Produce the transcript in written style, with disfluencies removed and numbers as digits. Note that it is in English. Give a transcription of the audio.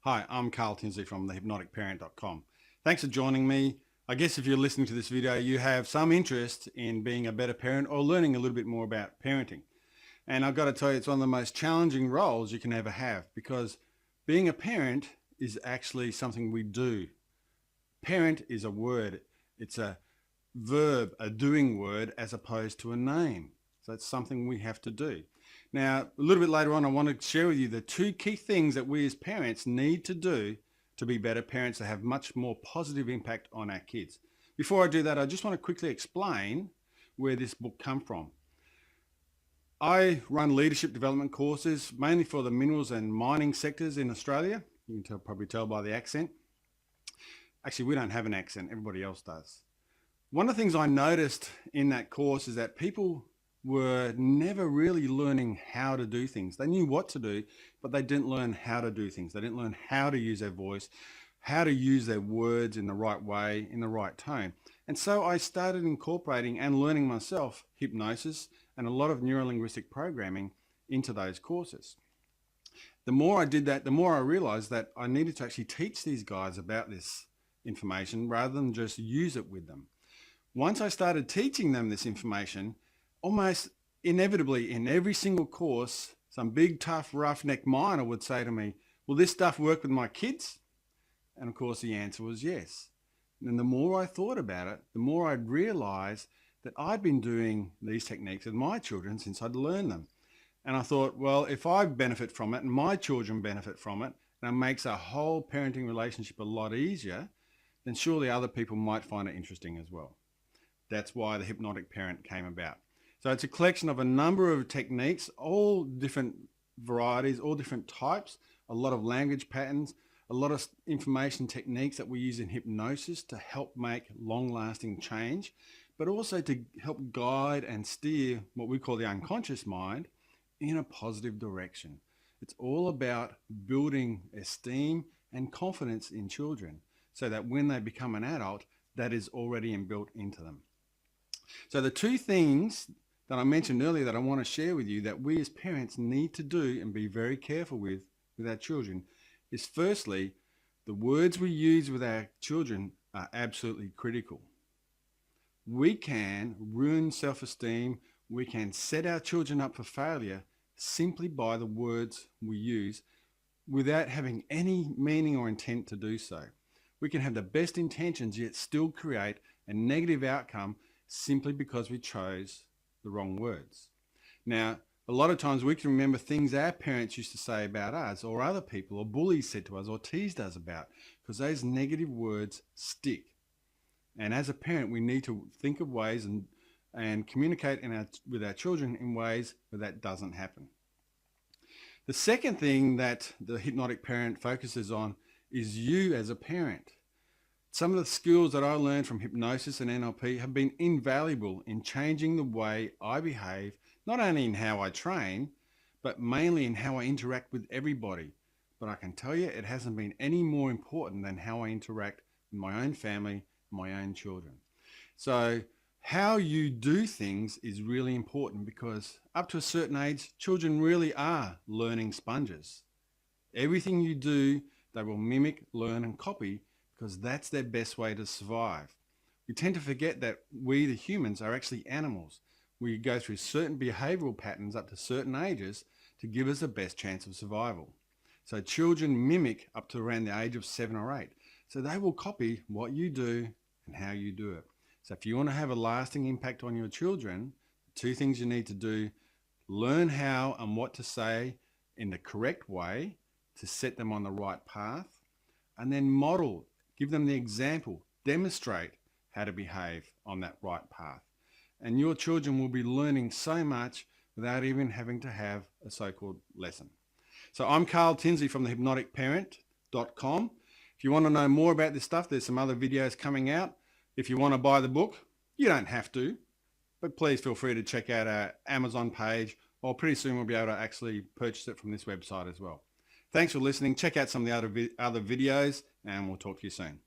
Hi, I'm Carl Tinsley from thehypnoticparent.com. Thanks for joining me. I guess if you're listening to this video, you have some interest in being a better parent or learning a little bit more about parenting. And I've got to tell you, it's one of the most challenging roles you can ever have, because being a parent is actually something we do. Parent is a word. It's a verb, a doing word, as opposed to a name. So it's something we have to do. Now, a little bit later on, I want to share with you the two key things that we as parents need to do to be better parents, to have much more positive impact on our kids. Before I do that, I just want to quickly explain where this book comes from. I run leadership development courses, mainly for the minerals and mining sectors in Australia. You can probably tell by the accent. Actually, we don't have an accent, everybody else does. One of the things I noticed in that course is that people were never really learning how to do things. They knew what to do, but they didn't learn how to do things. They didn't learn how to use their voice, how to use their words in the right way, in the right tone. And so I started incorporating and learning myself hypnosis and a lot of neuro-linguistic programming into those courses. The more I did that, the more I realized that I needed to actually teach these guys about this information rather than just use it with them. Once I started teaching them this information, almost inevitably in every single course, some big, tough, roughneck miner would say to me, will this stuff work with my kids? And of course the answer was yes. And the more I thought about it, the more I'd realize that I'd been doing these techniques with my children since I'd learned them. And I thought, well, if I benefit from it and my children benefit from it, and it makes our whole parenting relationship a lot easier, then surely other people might find it interesting as well. That's why the Hypnotic Parent came about. So it's a collection of a number of techniques, all different varieties, all different types, a lot of language patterns, a lot of information techniques that we use in hypnosis to help make long-lasting change, but also to help guide and steer what we call the unconscious mind in a positive direction. It's all about building esteem and confidence in children so that when they become an adult, that is already inbuilt into them. So the two things that I mentioned earlier that I want to share with you that we as parents need to do and be very careful with our children is, firstly, the words we use with our children are absolutely critical. We can ruin self-esteem, we can set our children up for failure simply by the words we use without having any meaning or intent to do so. We can have the best intentions yet still create a negative outcome simply because we chose the wrong words. Now, a lot of times we can remember things our parents used to say about us or other people, or bullies said to us or teased us about, because those negative words stick. And as a parent, we need to think of ways and communicate with our children in ways where that doesn't happen. The second thing that the Hypnotic Parent focuses on is you as a parent. Some of the skills that I learned from hypnosis and NLP have been invaluable in changing the way I behave, not only in how I train, but mainly in how I interact with everybody. But I can tell you it hasn't been any more important than how I interact with my own family, my own children. So how you do things is really important, because up to a certain age, children really are learning sponges. Everything you do, they will mimic, learn and copy, because that's their best way to survive. We tend to forget that we, the humans, are actually animals. We go through certain behavioral patterns up to certain ages to give us the best chance of survival. So children mimic up to around the age of 7 or 8. So they will copy what you do and how you do it. So if you want to have a lasting impact on your children, two things you need to do: learn how and what to say in the correct way to set them on the right path, and then model. Give them the example, demonstrate how to behave on that right path. And your children will be learning so much without even having to have a so-called lesson. So I'm Carl Tinsley from thehypnoticparent.com. If you want to know more about this stuff, there's some other videos coming out. If you want to buy the book, you don't have to, but please feel free to check out our Amazon page, or pretty soon we'll be able to actually purchase it from this website as well. Thanks for listening. Check out some of the other videos, and we'll talk to you soon.